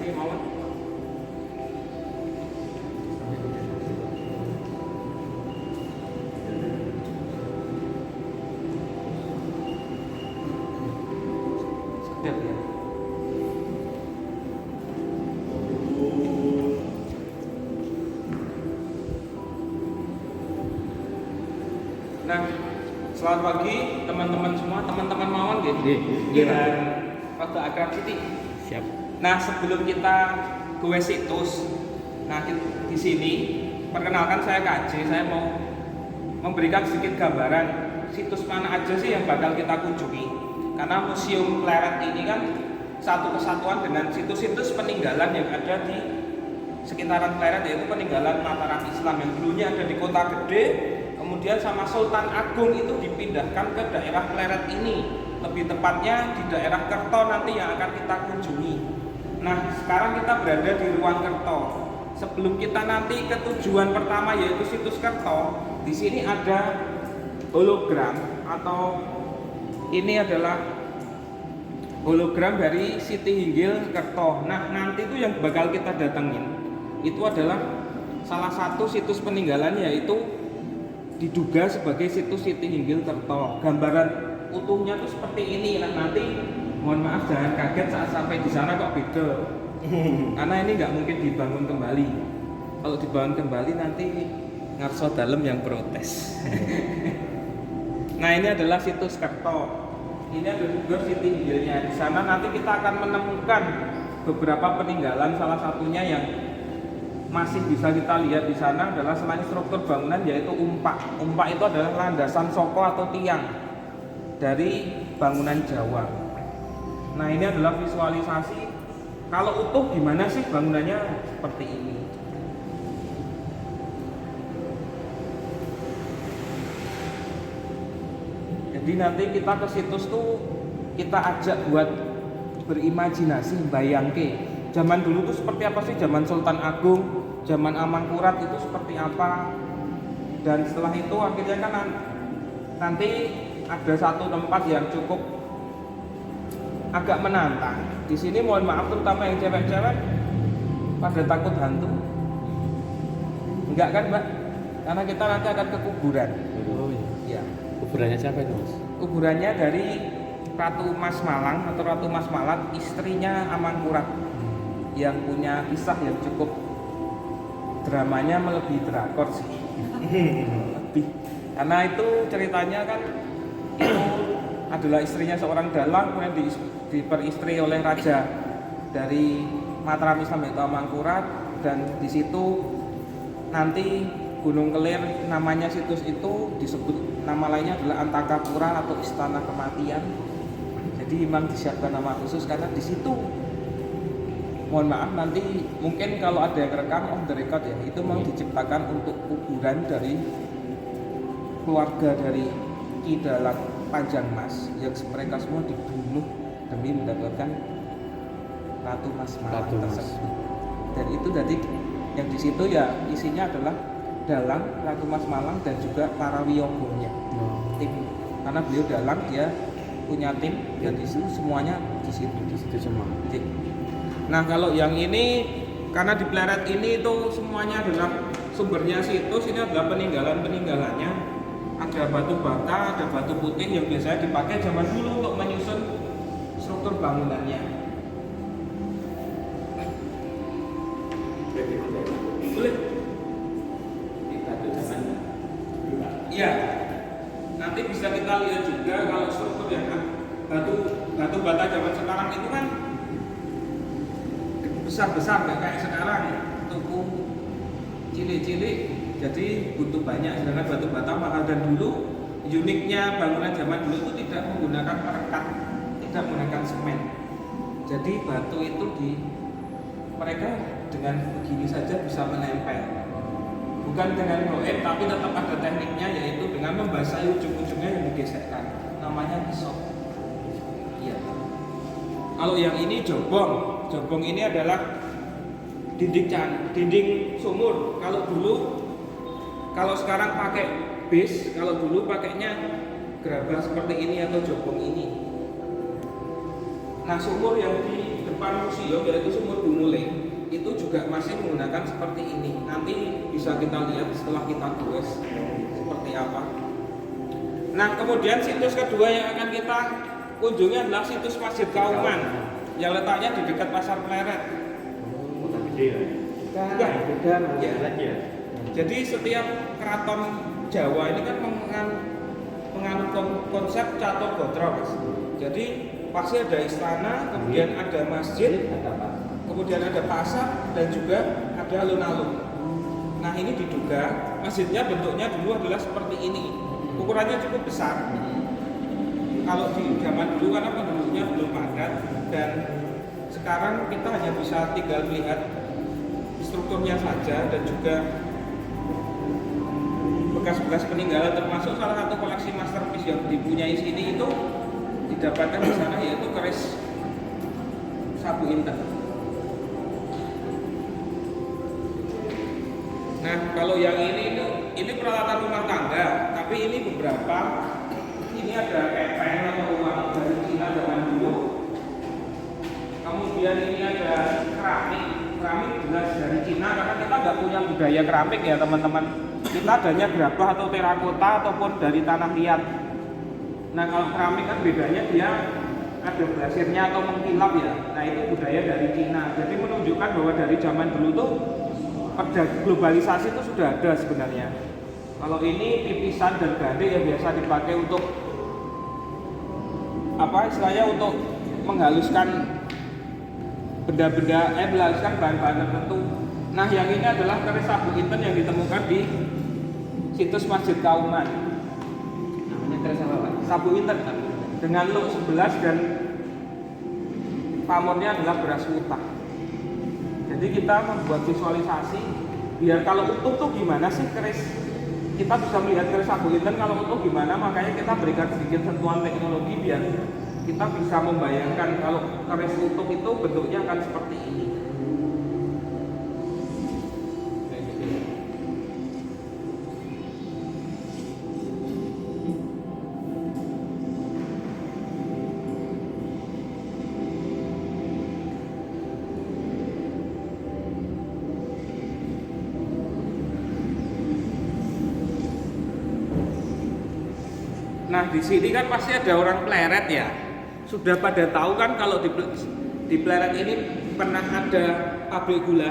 sini mawon. Sedap ya. Nah, selamat pagi teman-teman semua, teman-teman mawon gitu. Dan waktu akrab Siti. Siap. Nah, sebelum kita ke situs, nah di sini perkenalkan saya KJ, saya mau memberikan sedikit gambaran situs mana aja sih yang bakal kita kunjungi. Karena Museum Pleret ini kan satu kesatuan dengan situs-situs peninggalan yang ada di sekitaran Pleret, yaitu peninggalan Mataram Islam yang dulunya ada di Kota Gede. Kemudian sama Sultan Agung itu dipindahkan ke daerah Pleret ini, lebih tepatnya di daerah Kerto nanti yang akan kita kunjungi. Nah, sekarang kita berada di ruang Kerto. Sebelum kita nanti ke tujuan pertama yaitu situs Kerto, di sini ada hologram atau ini adalah hologram dari Siti Hinggil Kerto. Nah, nanti itu yang bakal kita datengin itu adalah salah satu situs peninggalan, yaitu diduga sebagai situs Siti Hinggil Kerto. Gambaran utuhnya tuh seperti ini. Nah, nanti mohon maaf jangan kaget saat sampai di sana kok beda. Karena ini nggak mungkin dibangun kembali. Kalau dibangun kembali nanti ngarso dalem yang protes. Nah, ini adalah situs Kerto. Ini ada juga Siti Hinggilnya. Di sana nanti kita akan menemukan beberapa peninggalan, salah satunya yang masih bisa kita lihat di sana adalah selain struktur bangunan yaitu umpak. Umpak itu adalah landasan soko atau tiang dari bangunan Jawa. Nah, ini adalah visualisasi kalau utuh gimana sih bangunannya, seperti ini. Jadi nanti kita ke situs tuh kita ajak buat berimajinasi, bayangke zaman dulu tuh seperti apa sih, zaman Sultan Agung, zaman Amangkurat itu seperti apa. Dan setelah itu akhirnya kan nanti ada satu tempat yang cukup agak menantang. Di sini mohon maaf terutama yang cewek-cewek pada takut hantu. Enggak kan, Mbak? Karena kita nanti akan ke kuburan. Oh iya. Ya. Kuburannya siapa itu, Mas? Kuburannya dari Ratu Mas Malang atau Ratu Mas Malat, istrinya Amangkurat, yang punya kisah yang cukup dramanya melebihi drakor sih. Lebih. Karena itu ceritanya kan itu adalah istrinya seorang dalang, kemudian diperistri oleh raja dari Mataram Islam yaitu Amangkurat, dan di situ nanti Gunung Kelir namanya situs itu disebut nama lainnya adalah Antakapura atau Istana Kematian. Jadi memang disiapkan nama khusus karena di situ, mohon maaf nanti mungkin kalau ada yang rekam on the record ya, itu memang diciptakan untuk kuburan dari keluarga dari Ki Dalang Panjang Mas yang mereka semua dibunuh demi mendapatkan Ratu Mas Malang tersebut. Dan itu jadi yang di situ ya isinya adalah dalang Ratu Mas Malang dan juga para wiyogonya. Tim, karena beliau dalang, dia punya tim dan di situ semuanya di situ semua. Nah, kalau yang ini karena di Pleret ini itu semuanya adalah sumbernya situs, ini adalah peninggalannya. Ada batu bata, ada batu putih yang biasanya dipakai zaman dulu untuk menyusun struktur bangunannya. Boleh? Iya. Nanti bisa kita lihat juga kalau struktur yang batu bata zaman sekarang itu kan besar-besar, nggak kayak sekarang tuku cilik-cilik jadi butuh banyak, sedangkan batu bata mahal. Dan dulu uniknya bangunan zaman dulu itu tidak menggunakan perekat, tidak menggunakan semen. Jadi batu itu mereka dengan begini saja bisa menempel. Bukan dengan goib, tapi tetap ada tekniknya, yaitu dengan membasahi ujung-ujungnya yang digesekkan. Namanya kisop. Iya. Kalau yang ini jobong. Jobong ini adalah dinding sumur. Kalau sekarang pakai bis, kalau dulu pakainya gerabah seperti ini atau jobong ini. Nah, sumur yang di depan museum yaitu sumur Bumule juga masih menggunakan seperti ini. Nanti bisa kita lihat setelah kita goes seperti apa. Nah, kemudian situs kedua yang akan kita kunjungi adalah situs Masjid Kauman yang letaknya di dekat Pasar Pleret. Enggak, ya. Jadi setiap keraton Jawa ini kan menganut konsep catur gotro, Mas. Jadi pasti ada istana, kemudian ada masjid, kemudian ada pasar, dan juga ada alun-alun. Nah, ini diduga masjidnya bentuknya dulu adalah seperti ini. Ukurannya cukup besar. Kalau di zaman dulu karena penduduknya belum padat, dan sekarang kita hanya bisa tinggal melihat strukturnya saja, dan juga bekas-bekas peninggalan, termasuk salah satu koleksi masterpiece yang dipunyai sini itu didapatkan di sana, yaitu keris Sabu Inten. Nah, kalau yang ini peralatan rumah tangga, tapi ini beberapa, ini ada kepeng atau uang dari Cina zaman dulu. Kemudian ini ada keramik jelas dari Cina, karena kita nggak punya budaya keramik ya teman-teman. Kita adanya gerabah atau terakota ataupun dari tanah liat. Nah, kalau keramik kan bedanya dia ada glasirnya atau mengkilap ya. Nah, itu budaya dari Cina. Jadi menunjukkan bahwa dari zaman dulu tuh globalisasi itu sudah ada sebenarnya. Kalau ini pipisan dan gandeng yang biasa dipakai untuk istilahnya untuk menghaluskan benda-benda, menghaluskan bahan-bahan tertentu. Nah, yang ini adalah keris Sabu Inten yang ditemukan di situs Masjid Kauman. Namanya keris apa, Pak? Sabu Inten dengan look 11 dan pamornya adalah beras utah. Jadi kita membuat visualisasi biar kalau utuh tuh gimana sih keris, kita bisa melihat keris Sabu Inten kalau utuh gimana. Makanya kita berikan sedikit sentuhan teknologi biar kita bisa membayangkan kalau keris utuh itu bentuknya akan seperti ini. Nah, di sini kan pasti ada orang Pleret ya. Sudah pada tahu kan kalau di Pleret ini pernah ada pabrik gula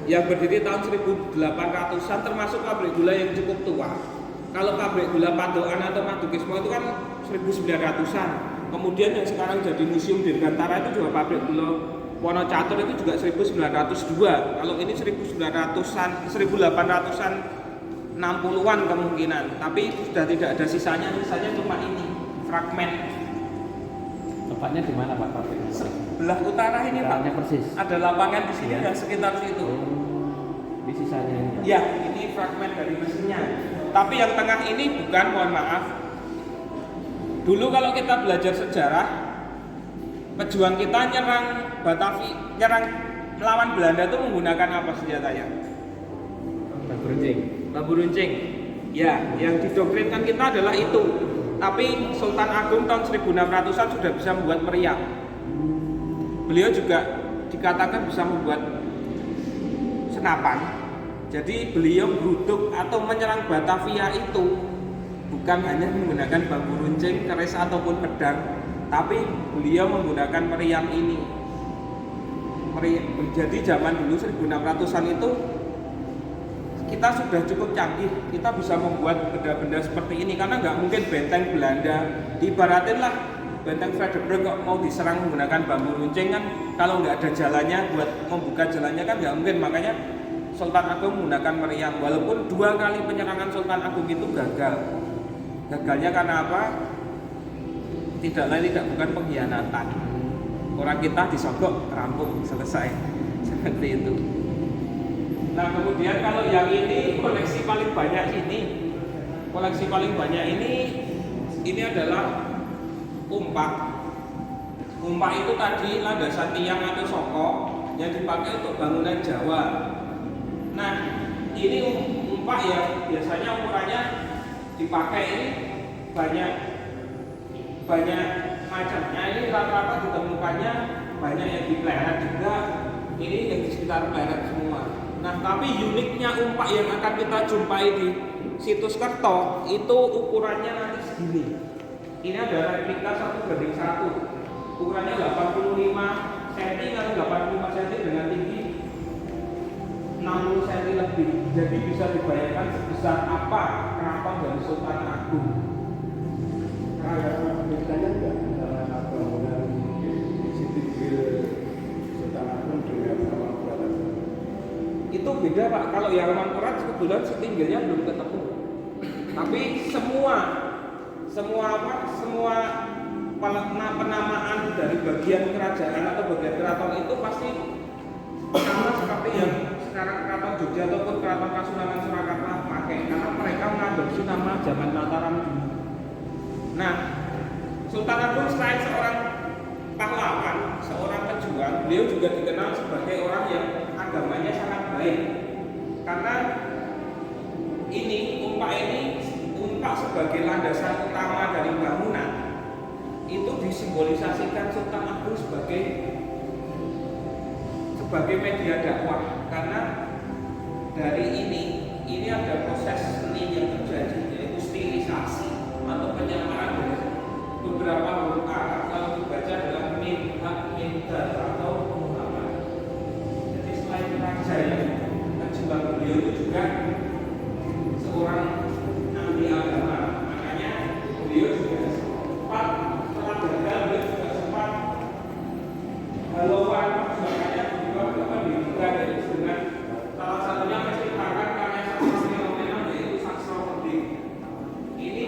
yang berdiri tahun 1800-an, termasuk pabrik gula yang cukup tua. Kalau pabrik gula Padokan atau Madukismo itu kan 1900-an. Kemudian yang sekarang jadi Museum Dirgantara itu juga pabrik gula Wonocatur itu juga 1902. Kalau ini 1900-an, 1800-an 60-an kemungkinan, tapi sudah tidak ada sisanya cuma ini fragmen. Tempatnya di mana, Pak? Sebelah utara ini, Pak. Persis. Ada lapangan di sini dan sekitar situ. Di sisanya ini. Ya, ini fragmen dari mesinnya. Tapi yang tengah ini bukan, mohon maaf. Dulu kalau kita belajar sejarah, pejuang kita nyerang melawan Belanda itu menggunakan apa senjatanya? Bambu runcing. Ya, yang didoktrinkan kita adalah itu. Tapi Sultan Agung tahun 1600-an sudah bisa membuat meriam. Beliau juga dikatakan bisa membuat senapan. Jadi beliau beruduk atau menyerang Batavia itu bukan hanya menggunakan bambu runcing, keris ataupun pedang, tapi beliau menggunakan meriam ini. Jadi zaman dulu 1600-an itu kita sudah cukup canggih, kita bisa membuat benda-benda seperti ini karena nggak mungkin benteng Belanda diibaratin lah benteng Frederick kok mau diserang menggunakan bambu runcing kan, kalau nggak ada jalannya buat membuka jalannya kan nggak mungkin. Makanya Sultan Agung menggunakan meriam, walaupun 2 kali penyerangan Sultan Agung itu gagal. Gagalnya karena apa? Tidak lain tidak bukan pengkhianatan. Orang kita disogok, rampung, selesai. Seperti itu. Nah, kemudian kalau yang ini koleksi paling banyak ini adalah umpak. Umpak itu tadi landasan tiang atau soko yang dipakai untuk bangunan Jawa. Nah, ini umpak yang biasanya ukurannya dipakai ini banyak macamnya. Ini rata-rata ditemukannya banyak yang di Pleret juga. Ini yang sekitar barat semua. Nah, tapi uniknya umpak yang akan kita jumpai di situs Kerto itu ukurannya nanti segini. Ini ada replika 1:1. Ukurannya 85 cm kali 85 cm dengan tinggi 60 cm lebih. Jadi bisa dibayangkan sebesar apa keraton dari Sultan Agung. Ada bedanya nggak antara bangunan Siti Grill Sultan Agung dengan Mangkurat? Itu beda Pak. Kalau yang Mangkurat kebetulan setingginya belum ketemu. Tapi semua penamaan dari bagian kerajaan atau bagian keraton itu pasti sama seperti yang sekarang keraton Jogja ataupun keraton Kasunanan Surakarta pakai, karena mereka mengadopsi nama zaman Mataram dulu. Nah, Sultan Agung selain seorang pahlawan, seorang pejuang, beliau juga dikenal sebagai orang yang agamanya sangat baik. Karena umpak sebagai landasan utama dari bangunan itu disimbolisasikan Sultan Agung sebagai media dakwah. Karena dari ini ada proses seni yang terjadi, yaitu stilisasi atau penyamaran dari beberapa huruf Arab kalau dibaca dalam minta atau Muhammad. Jadi selain raja yang pejuang, beliau itu juga seorang ahli agama. Makanya beliau juga sempat setelah gagal, beliau juga sempat haluan perjuangannya juga pendidikan, yaitu dengan salah satunya menciptakan karya sastra fenomenal yaitu Sastra Pending. Ini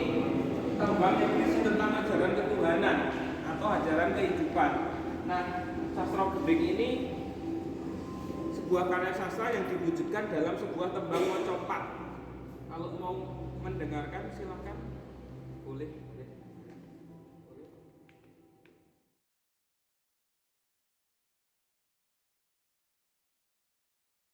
tembang yang berisi tentang ajaran ketuhanan atau ajaran kehidupan. Nah, Sastra Pending ini sebuah karya sastra yang diwujudkan dalam sebuah tembang mocopat. Kalau mau mendengarkan silahkan, boleh.